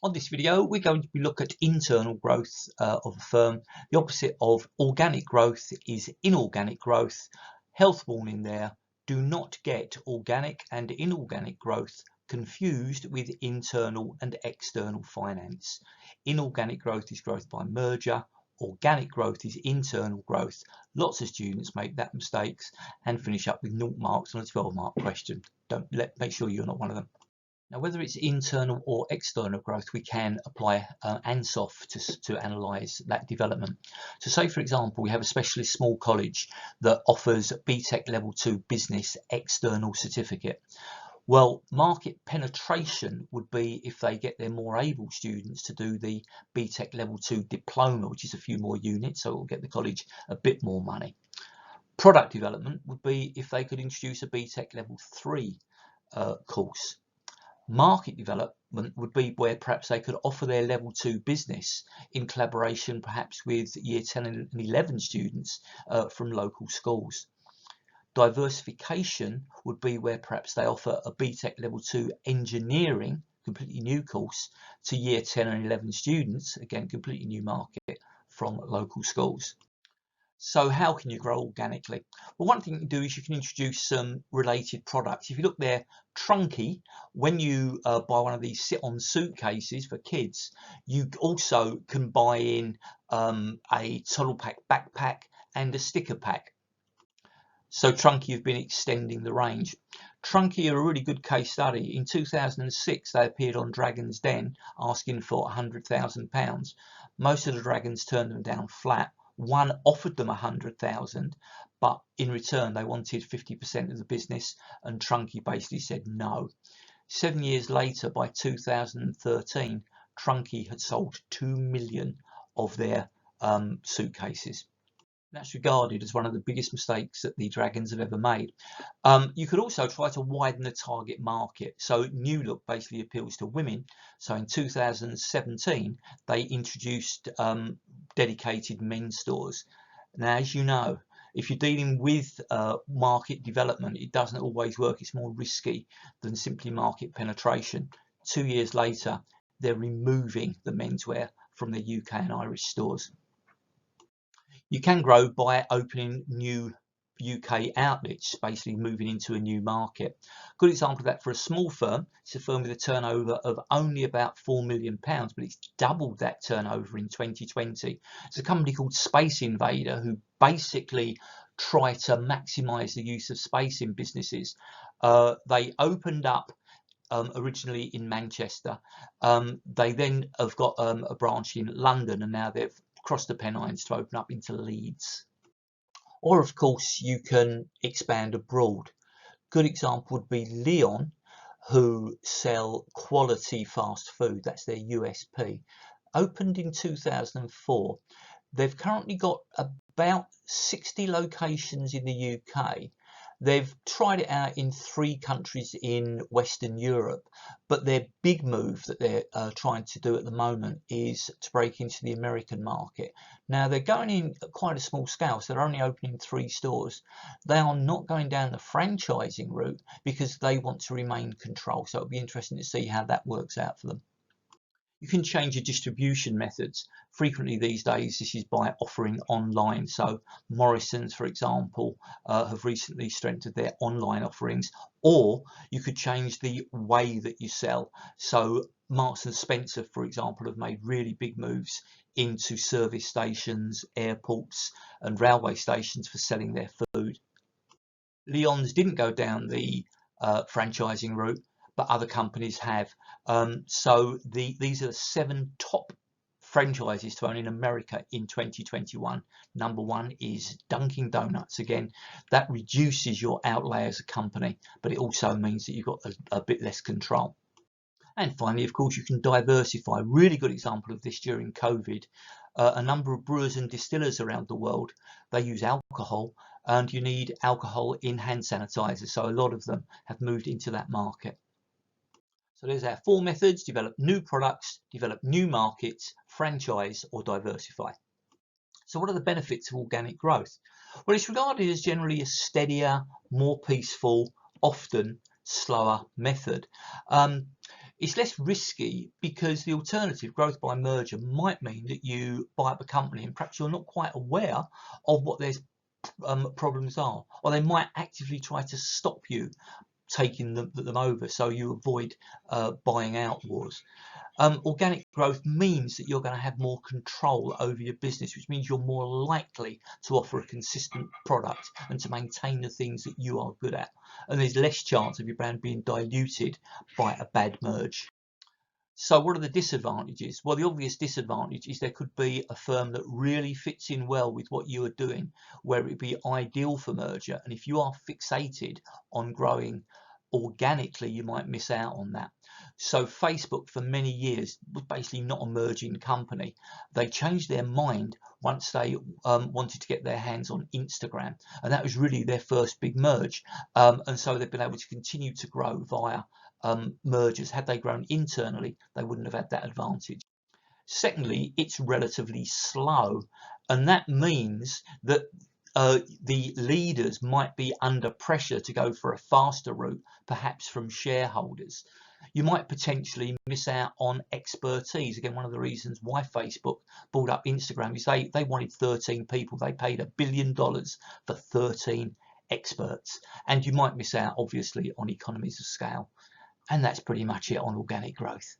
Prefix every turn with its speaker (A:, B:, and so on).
A: On this video, we're going to look at internal growth of a firm. The opposite of organic growth is inorganic growth. Health warning there. Do not get organic and inorganic growth confused with internal and external finance. Inorganic growth is growth by merger. Organic growth is internal growth. Lots of students make that mistakes and finish up with 0 marks on a 12-mark question. Make sure you're not one of them. Now, whether it's internal or external growth, we can apply ANSOF to analyse that development. So say, for example, we have a specialist small college that offers BTEC Level 2 Business External Certificate. Well, market penetration would be if they get their more able students to do the BTEC Level 2 Diploma, which is a few more units, so it will get the college a bit more money. Product development would be if they could introduce a BTEC Level 3 course. Market development would be where perhaps they could offer their level 2 business in collaboration perhaps with year 10 and 11 students from local schools. Diversification would be where perhaps they offer a BTEC level 2 engineering, completely new course, to year 10 and 11 students, again completely new market from local schools. So how can you grow organically? Well, one thing you can do is you can introduce some related products. If you look there, Trunky, when you buy one of these sit-on suitcases for kids, you also can buy in a toddle pack backpack and a sticker pack. So Trunky have been extending the range. Trunky are a really good case study. In 2006, they appeared on Dragon's Den asking for £100,000. Most of the dragons turned them down flat. One offered them 100,000, but in return they wanted 50% of the business, and Trunky basically said no. 7 years later, by 2013, Trunky had sold 2 million of their suitcases. That's regarded as one of the biggest mistakes that the dragons have ever made. You could also try to widen the target market. So New Look basically appeals to women. So in 2017, they introduced dedicated men's stores. Now, as you know, if you're dealing with market development, it doesn't always work. It's more risky than simply market penetration. 2 years later, they're removing the menswear from the UK and Irish stores. You can grow by opening new UK outlets, basically moving into a new market. Good example of that for a small firm. It's a firm with a turnover of only about £4 million, but it's doubled that turnover in 2020. It's a company called Space Invader, who basically try to maximise the use of space in businesses. They opened up originally in Manchester. They then have got a branch in London, and now they've crossed the Pennines to open up into Leeds. Or of course you can expand abroad. Good example would be Leon, who sell quality fast food. That's their USP. Opened in 2004. They've currently got about 60 locations in the UK. They've tried it out in 3 countries in Western Europe, but their big move that they're trying to do at the moment is to break into the American market. Now, they're going in at quite a small scale, so they're only opening 3 stores. They are not going down the franchising route because they want to remain control, so it'll be interesting to see how that works out for them. You can change your distribution methods. Frequently these days this is by offering online. So Morrison's, for example, have recently strengthened their online offerings, or you could change the way that you sell. So Marks and Spencer, for example, have made really big moves into service stations, airports and railway stations for selling their food. Leon's didn't go down the franchising route, but other companies have. So these are the 7 top franchises to own in America in 2021. Number 1 is Dunkin' Donuts. Again, that reduces your outlay as a company, but it also means that you've got a bit less control. And finally, of course, you can diversify. Really good example of this during COVID. A number of brewers and distillers around the world, they use alcohol, and you need alcohol in hand sanitizer. So a lot of them have moved into that market. So there's our 4 methods: develop new products, develop new markets, franchise, or diversify. So what are the benefits of organic growth? Well, it's regarded as generally a steadier, more peaceful, often slower method. It's less risky because the alternative, growth by merger, might mean that you buy up a company and perhaps you're not quite aware of what their problems are, or they might actively try to stop you taking them over, so you avoid buying out wars. Organic growth means that you're going to have more control over your business, which means you're more likely to offer a consistent product and to maintain the things that you are good at. And there's less chance of your brand being diluted by a bad merge. So what are the disadvantages? Well, the obvious disadvantage is there could be a firm that really fits in well with what you are doing, where it would be ideal for merger. And if you are fixated on growing organically, you might miss out on that. So Facebook for many years was basically not a merging company. They changed their mind once they wanted to get their hands on Instagram, and that was really their first big merge. And so they've been able to continue to grow via mergers. Had they grown internally, they wouldn't have had that advantage. Secondly, it's relatively slow, and that means that the leaders might be under pressure to go for a faster route, perhaps from shareholders. You might potentially miss out on expertise. Again, one of the reasons why Facebook bought up Instagram is they wanted 13 people. They paid $1 billion for 13 experts. And you might miss out, obviously, on economies of scale. And that's pretty much it on organic growth.